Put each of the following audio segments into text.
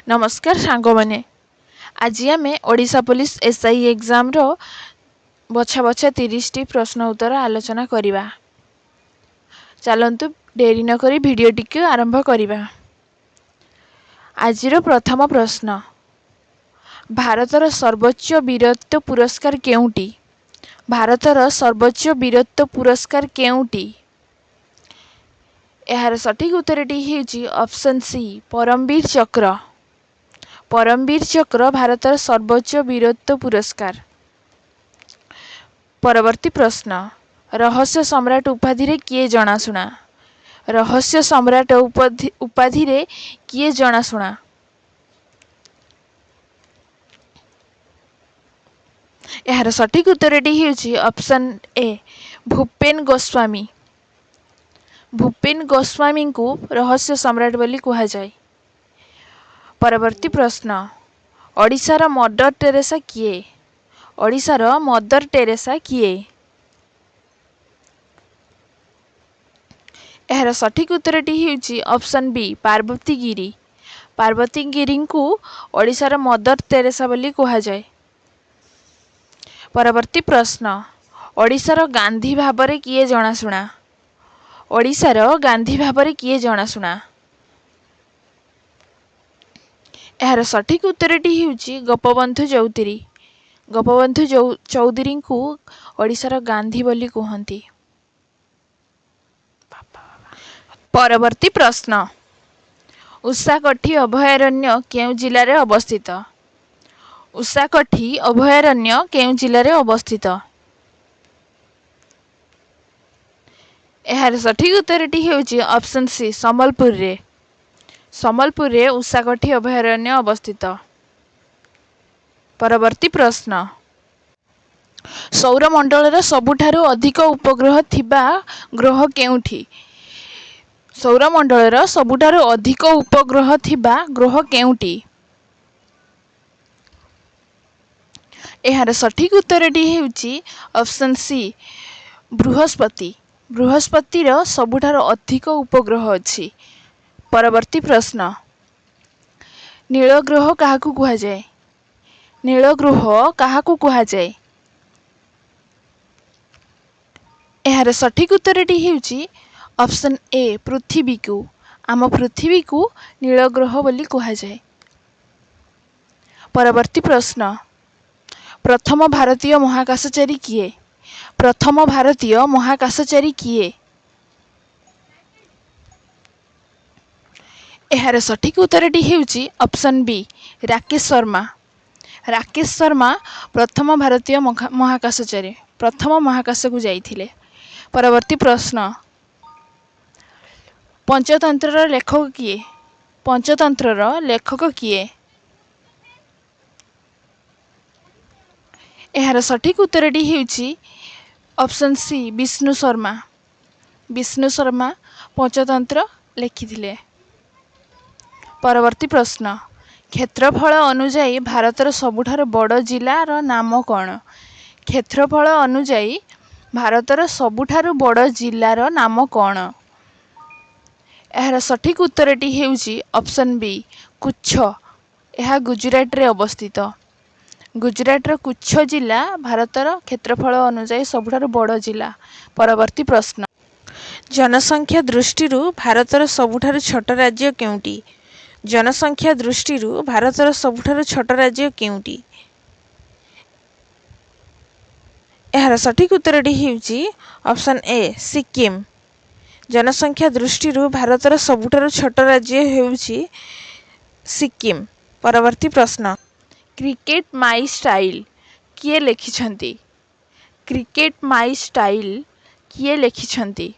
नमस्कार सांग मैंने आज आम ओडिशा पुलिस एसआई एग्जाम रो बछा बछा 30टी प्रश्न उत्तर आलोचना करवा। चलतु डेरी नक भिडटी को आरंभ करवा। आज प्रथम प्रश्न, भारतर सर्वोच्च वीरत्व पुरस्कार केउटी? भारतर सर्वोच्च वीरत्व पुरस्कार केउटी? यार सठिक उत्तरटी हेउची ऑप्शन सी परमवीर चक्र। परमवीर चक्र भारतर सर्वोच्च वीरत्व पुरस्कार। परवर्ती प्रश्न, रहस्य सम्राट उपाधि रे किए जनाशुना? रहस्य सम्राट उपाधि रे किए जनाशुना? यार सठिक उत्तरटी हेउची ऑप्शन ए भूपेन गोस्वामी। भूपेन गोस्वामी को रहस्य सम्राट बोली कहा जाए। परवर्ती प्रश्न, ओडिशार मदर टेरेसा किए? ओडिशार मदर टेरेसा किए? यार सठिक उत्तरटी हेउची ऑप्शन बी पार्वती गिरी। पार्वती गिरी को ओडिशार मदर टेरेसा बोली कहा जाए। परवर्ती प्रश्न, ओडिशार गांधी भाबरे किए जनाशुना? ओडिशार गांधी भाबरे किए जनाशुना? यार सठिक उत्तरटी हेउची गोपबंधु चौधरी। गोपबंधु चौधरी को ओडिशार गांधी बोली कहती। परवर्ती प्रश्न, उषाकोठी अभयारण्य केउ जिले में अवस्थित? उषाकोठी अभयारण्य केउ जिले में अवस्थित? यार सठिक उत्तरटी हेउची ऑप्शन सी संबलपुर रे। संबलपुर रे उषाकोठी अभयारण्य अवस्थित। परवर्ती प्रश्न, सौरमंडल सबुठारु अधिक उपग्रह थिबा ग्रह केउठी? सौरमंडल सबुठारु अधिक उपग्रह थिबा ग्रह केउठी? यार सठिक उत्तरटी हेउची ऑप्शन सी बृहस्पति। बृहस्पतिर सबुठारु अधिक उपग्रह अछि। परवर्ती प्रश्न, नील ग्रह काहाकू कहा जाए? नील ग्रह काहाकू कहा जाए? यार सठिक उत्तरटी हेउची ऑप्शन ए पृथ्वी को। आम पृथ्वी को नील ग्रह बोली कहा जाए। परवर्ती प्रश्न, प्रथम भारतीय महाकाशचारी किए? प्रथम भारतीय महाकाशचारी किए? यार सठिक उत्तरटी हेउची ऑप्शन बी राकेश शर्मा। राकेश शर्मा प्रथम भारतीय महाकाशचारी, प्रथम महाकाश को जाइथिले। परवर्ती प्रश्न, पंचतंत्र लेखक किए? पंचतंत्र लेखक किए? यार सठिक उत्तरटी हेउची ऑप्शन सी विष्णु शर्मा। विष्णु शर्मा पंचतंत्र लेखिथिले। परवर्ती प्रश्न, क्षेत्रफल अनुजाई भारतर सबुठार बड़ जिलार नाम कौन? क्षेत्रफल अनुजाई भारतर सबुठार बड़ जिलार नाम कौन? यार सठिक उत्तरटी हेउची ऑप्शन बी कुच्छ। यह गुजरात रे अवस्थित। गुजरात रो कुच्छ जिला भारतर क्षेत्रफल अनुजाई सबुठार बड़ जिला। परवर्ती प्रश्न, जनसंख्या दृष्टि भारतर सबुठार छोट राज्य केउटी? जनसंख्या दृष्टि भारतर सबुठार छोट राज्य केउटी? यार सठिक उत्तरटी हेउची ऑप्शन ए सिक्किम। जनसंख्या दृष्टि भारतर सबुठार छोट राज्य हेउची सिक्किम। परवर्ती प्रश्न, क्रिकेट माई स्टाइल किए लेखिछंती? क्रिकेट माई स्टाइल किए लेखिछंती?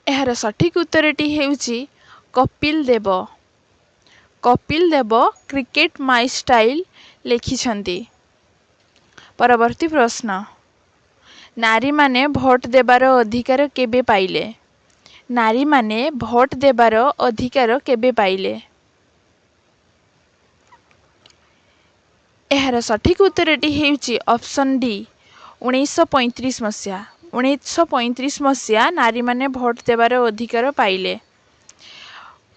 यार सठिक उत्तरटी हेउची Kapil Dev. Kapil Dev cricket my style लेखिछंती। परवर्ती प्रश्न, नारी माने भोट देबार अधिकार केबे पाइले? नारी माने भोट देबार अधिकार केबे पाइले? यार सठिक उत्तरटी हेउची ऑप्शन डी 1935 मसीहा। 1935 मसीहा नारी माने भोट देबार अधिकार पाइले।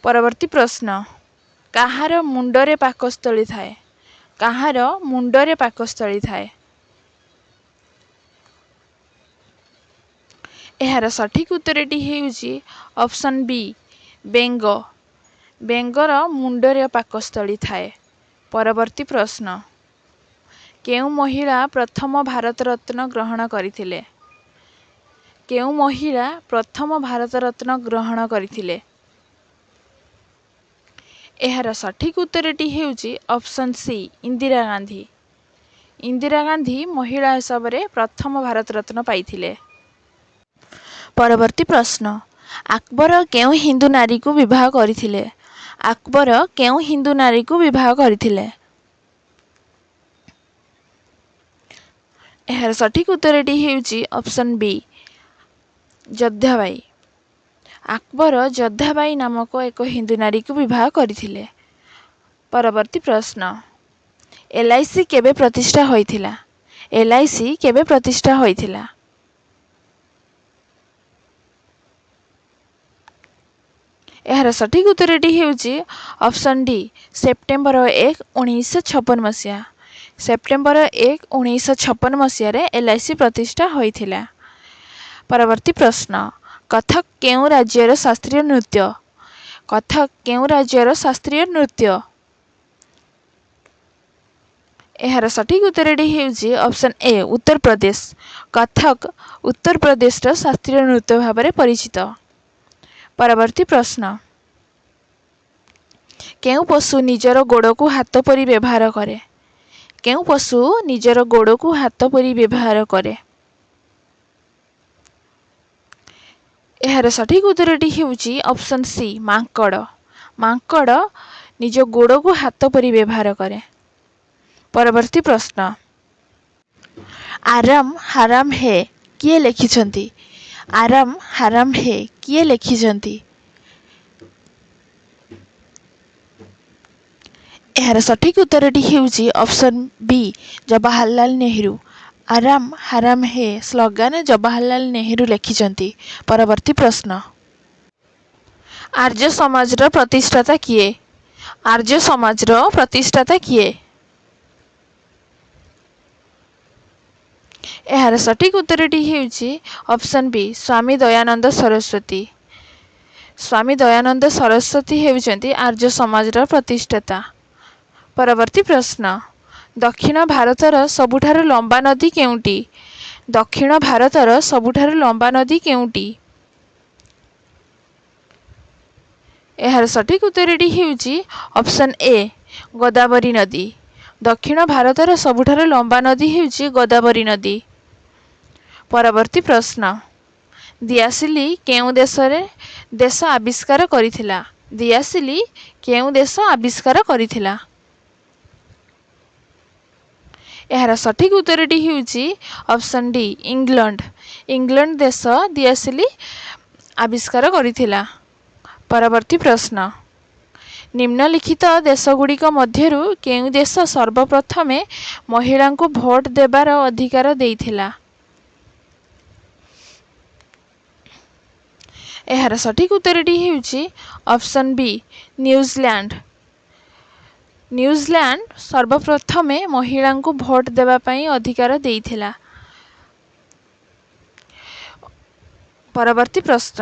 ପରବର୍ତ୍ତୀ ପ୍ରଶ୍ନ, କାହାର ମୁଣ୍ଡରେ ପାକସ୍ଥଳୀ ଥାଏ? କାହାର ମୁଣ୍ଡରେ ପାକସ୍ଥଳୀ ଥାଏ? ଏହାର ସଠିକ ଉତ୍ତରଟି ହେଉଛି ଅପସନ୍ ବି, ବେଙ୍ଗ। ବେଙ୍ଗର ମୁଣ୍ଡରେ ପାକସ୍ଥଳୀ ଥାଏ। ପରବର୍ତ୍ତୀ ପ୍ରଶ୍ନ, କେଉଁ ମହିଳା ପ୍ରଥମ ଭାରତରତ୍ନ ଗ୍ରହଣ କରିଥିଲେ? କେଉଁ ମହିଳା ପ୍ରଥମ ଭାରତରତ୍ନ ଗ୍ରହଣ କରିଥିଲେ? ଏହାର ସଠିକ ଉତ୍ତରଟି ହେଉଛି ଅପସନ୍ ସି, ଇନ୍ଦିରା ଗାନ୍ଧୀ। ଇନ୍ଦିରା ଗାନ୍ଧୀ ମହିଳା ହିସାବରେ ପ୍ରଥମ ଭାରତରତ୍ନ ପାଇଥିଲେ। ପରବର୍ତ୍ତୀ ପ୍ରଶ୍ନ, ଆକବର କେଉଁ ହିନ୍ଦୁ ନାରୀକୁ ବିବାହ କରିଥିଲେ? ଆକବର କେଉଁ ହିନ୍ଦୁ ନାରୀକୁ ବିବାହ କରିଥିଲେ? ଏହାର ସଠିକ ଉତ୍ତରଟି ହେଉଛି ଅପସନ୍ ବି, ଯୋଦ୍ଧାବାଇ। ଆକବର ଯୋଦ୍ଧାବାଇ ନାମକ ଏକ ହିନ୍ଦୁ ନାରୀକୁ ବିବାହ କରିଥିଲେ। ପରବର୍ତ୍ତୀ ପ୍ରଶ୍ନ, LIC କେବେ ପ୍ରତିଷ୍ଠା ହୋଇଥିଲା? LIC କେବେ ପ୍ରତିଷ୍ଠା ହୋଇଥିଲା? ଏହାର ସଠିକ ଉତ୍ତରଟି ହେଉଛି ଅପସନ୍ ଡି, ସେପ୍ଟେମ୍ବର 1, 1956 ମସିହା। ସେପ୍ଟେମ୍ବର 1, 1956 ମସିହାରେ LIC ପ୍ରତିଷ୍ଠା ହୋଇଥିଲା। ପରବର୍ତ୍ତୀ ପ୍ରଶ୍ନ, କଥକ କେଉଁ ରାଜ୍ୟର ଶାସ୍ତ୍ରୀୟ ନୃତ୍ୟ? କଥକ କେଉଁ ରାଜ୍ୟର ଶାସ୍ତ୍ରୀୟ ନୃତ୍ୟ? ଏହାର ସଠିକ ଉତ୍ତରଟି ହେଉଛି ଅପସନ୍ ଏ, ଉତ୍ତରପ୍ରଦେଶ। କଥକ ଉତ୍ତରପ୍ରଦେଶର ଶାସ୍ତ୍ରୀୟ ନୃତ୍ୟ ଭାବରେ ପରିଚିତ। ପରବର୍ତ୍ତୀ ପ୍ରଶ୍ନ, କେଉଁ ପଶୁ ନିଜର ଗୋଡ଼କୁ ହାତ ପରି ବ୍ୟବହାର କରେ? କେଉଁ ପଶୁ ନିଜର ଗୋଡ଼କୁ ହାତ ପରି ବ୍ୟବହାର କରେ? ଏହାର ସଠିକ ଉତ୍ତରଟି ହେଉଛି ଅପସନ୍ ସି, ମାଙ୍କଡ଼। ମାଙ୍କଡ଼ ନିଜ ଗୋଡ଼କୁ ହାତ ପରି ବ୍ୟବହାର କରେ। ପରବର୍ତ୍ତୀ ପ୍ରଶ୍ନ, ଆରାମ ହାରାମ ହେ କିଏ ଲେଖିଛନ୍ତି? ଆରାମ ହାରାମ ହେ କିଏ ଲେଖିଛନ୍ତି? ଏହାର ସଠିକ ଉତ୍ତରଟି ହେଉଛି ଅପସନ୍ ବି, ଜବାହରଲାଲ ନେହେରୁ। ଆରାମ ହାରାମ ହେ ସ୍ଲୋଗାନ ଜବାହରଲାଲ ନେହେରୁ ଲେଖିଛନ୍ତି। ପରବର୍ତ୍ତୀ ପ୍ରଶ୍ନ, ଆର୍ଯ୍ୟ ସମାଜର ପ୍ରତିଷ୍ଠାତା କିଏ? ଆର୍ଯ୍ୟ ସମାଜର ପ୍ରତିଷ୍ଠାତା କିଏ? ଏହାର ସଠିକ ଉତ୍ତରଟି ହେଉଛି ଅପସନ୍ ବି, ସ୍ୱାମୀ ଦୟାନନ୍ଦ ସରସ୍ୱତୀ। ସ୍ୱାମୀ ଦୟାନନ୍ଦ ସରସ୍ୱତୀ ହେଉଛନ୍ତି ଆର୍ଯ୍ୟ ସମାଜର ପ୍ରତିଷ୍ଠାତା। ପରବର୍ତ୍ତୀ ପ୍ରଶ୍ନ, ଦକ୍ଷିଣ ଭାରତର ସବୁଠାରୁ ଲମ୍ବା ନଦୀ କେଉଁଟି? ଦକ୍ଷିଣ ଭାରତର ସବୁଠାରୁ ଲମ୍ବା ନଦୀ କେଉଁଟି? ଏହାର ସଠିକ ଉତ୍ତରଟି ହେଉଛି ଅପସନ୍ ଏ, ଗୋଦାବରୀ ନଦୀ। ଦକ୍ଷିଣ ଭାରତର ସବୁଠାରୁ ଲମ୍ବା ନଦୀ ହେଉଛି ଗୋଦାବରୀ ନଦୀ। ପରବର୍ତ୍ତୀ ପ୍ରଶ୍ନ, ଦିଆସିଲି କେଉଁ ଦେଶ ଆବିଷ୍କାର କରିଥିଲା? ଦିଆସିଲି କେଉଁ ଦେଶ ଆବିଷ୍କାର କରିଥିଲା? ଏହାର ସଠିକ ଉତ୍ତରଟି ହେଉଛି ଅପସନ୍ ଡି, ଇଂଲଣ୍ଡ। ଇଂଲଣ୍ଡ ଦେଶ ଦିଆସିଲି ଆବିଷ୍କାର କରିଥିଲା। ପରବର୍ତ୍ତୀ ପ୍ରଶ୍ନ, ନିମ୍ନଲିଖିତ ଦେଶଗୁଡ଼ିକ ମଧ୍ୟରୁ କେଉଁ ଦେଶ ସର୍ବପ୍ରଥମେ ମହିଳାଙ୍କୁ ଭୋଟ ଦେବାର ଅଧିକାର ଦେଇଥିଲା? ଏହାର ସଠିକ ଉତ୍ତରଟି ହେଉଛି ଅପସନ୍ ବି, ନ୍ୟୁଜିଲ୍ୟାଣ୍ଡ। ନ୍ୟୁଜିଲ୍ୟାଣ୍ଡ ସର୍ବପ୍ରଥମେ ମହିଳାଙ୍କୁ ଭୋଟ ଦେବା ପାଇଁ ଅଧିକାର ଦେଇଥିଲା। ପରବର୍ତ୍ତୀ ପ୍ରଶ୍ନ,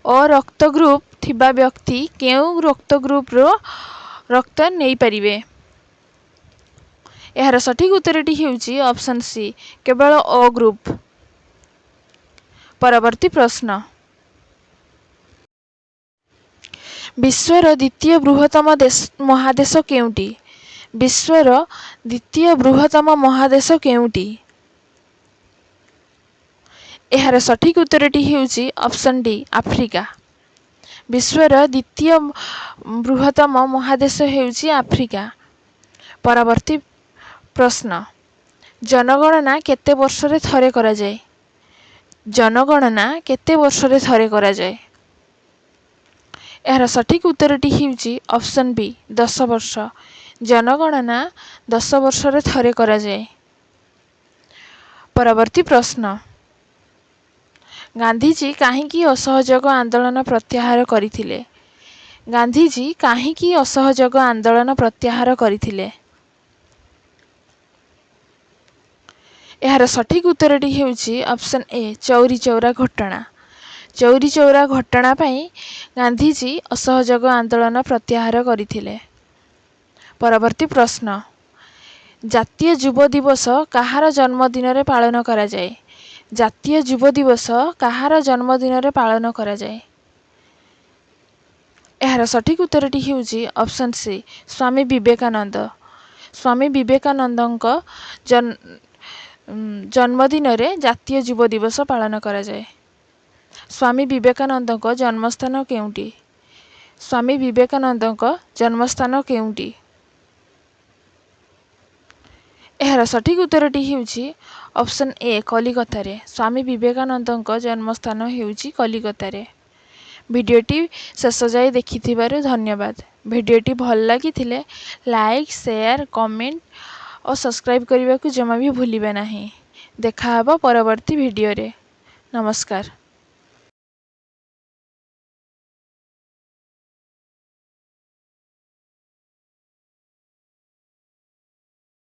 ଓ ରକ୍ତ ଗ୍ରୁପ ଥିବା ବ୍ୟକ୍ତି କେଉଁ ରକ୍ତ ଗ୍ରୁପର ରକ୍ତ ନେଇପାରିବେ? ଏହାର ସଠିକ ଉତ୍ତରଟି ହେଉଛି ଅପସନ୍ ସି, କେବଳ ଓ ଗ୍ରୁପ। ପରବର୍ତ୍ତୀ ପ୍ରଶ୍ନ, ବିଶ୍ୱର ଦ୍ୱିତୀୟ ବୃହତ୍ତମ ମହାଦେଶ କେଉଁଟି? ବିଶ୍ୱର ଦ୍ୱିତୀୟ ବୃହତ୍ତମ ମହାଦେଶ କେଉଁଟି? ଏହାର ସଠିକ ଉତ୍ତରଟି ହେଉଛି ଅପସନ୍ ଡି, ଆଫ୍ରିକା। ବିଶ୍ୱର ଦ୍ୱିତୀୟ ବୃହତ୍ତମ ମହାଦେଶ ହେଉଛି ଆଫ୍ରିକା। ପରବର୍ତ୍ତୀ ପ୍ରଶ୍ନ, ଜନଗଣନା କେତେ ବର୍ଷରେ ଥରେ କରାଯାଏ? ଜନଗଣନା କେତେ ବର୍ଷରେ ଥରେ କରାଯାଏ? ଏହାର ସଠିକ ଉତ୍ତରଟି ହେଉଛି ଅପସନ୍ ବି, 10 ବର୍ଷ। ଜନଗଣନା 10 ବର୍ଷରେ ଥରେ କରାଯାଏ। ପରବର୍ତ୍ତୀ ପ୍ରଶ୍ନ, ଗାନ୍ଧିଜୀ କାହିଁକି ଅସହଯୋଗ ଆନ୍ଦୋଳନ ପ୍ରତ୍ୟାହାର କରିଥିଲେ? ଗାନ୍ଧିଜୀ କାହିଁକି ଅସହଯୋଗ ଆନ୍ଦୋଳନ ପ୍ରତ୍ୟାହାର କରିଥିଲେ? ଏହାର ସଠିକ୍ ଉତ୍ତରଟି ହେଉଛି ଅପସନ୍ ଏ ଚୌରି ଚୌରା ଘଟଣା। ଚୌରି ଚୌରା ଘଟଣା ପାଇଁ ଗାନ୍ଧିଜୀ ଅସହଯୋଗ ଆନ୍ଦୋଳନ ପ୍ରତ୍ୟାହାର କରିଥିଲେ। ପରବର୍ତ୍ତୀ ପ୍ରଶ୍ନ, ଜାତୀୟ ଯୁବ ଦିବସ କାହାର ଜନ୍ମଦିନରେ ପାଳନ କରାଯାଏ? ଜାତୀୟ ଯୁବ ଦିବସ କାହାର ଜନ୍ମଦିନରେ ପାଳନ କରାଯାଏ? ଏହାର ସଠିକ୍ ଉତ୍ତରଟି ହେଉଛି ଅପସନ୍ ସି ସ୍ୱାମୀ ବିବେକାନନ୍ଦ। ସ୍ୱାମୀ ବିବେକାନନ୍ଦଙ୍କ ଜନ୍ମଦିନରେ ଜାତୀୟ ଯୁବ ଦିବସ ପାଳନ କରାଯାଏ। ସ୍ୱାମୀ ବିବେକାନନ୍ଦଙ୍କ ଜନ୍ମସ୍ଥାନ କେଉଁଠି? ସ୍ୱାମୀ ବିବେକାନନ୍ଦଙ୍କ ଜନ୍ମସ୍ଥାନ କେଉଁଠି? ଏହାର ସଠିକ୍ ଉତ୍ତରଟି ହେଉଛି ଅପସନ୍ ଏ କଲିକତାରେ। ସ୍ୱାମୀ ବିବେକାନନ୍ଦଙ୍କ ଜନ୍ମସ୍ଥାନ ହେଉଛି କଲିକତାରେ। ଭିଡ଼ିଓଟି ଶେଷ ଯାଏ ଦେଖିଥିବାରୁ ଧନ୍ୟବାଦ। ଭିଡ଼ିଓଟି ଭଲ ଲାଗିଥିଲେ ଲାଇକ୍, ସେୟାର, କମେଣ୍ଟ ଓ ସବସ୍କ୍ରାଇବ୍ କରିବାକୁ ଜମା ବି ଭୁଲିବେ ନାହିଁ। ଦେଖାହେବ ପରବର୍ତ୍ତୀ ଭିଡ଼ିଓରେ। ନମସ୍କାର।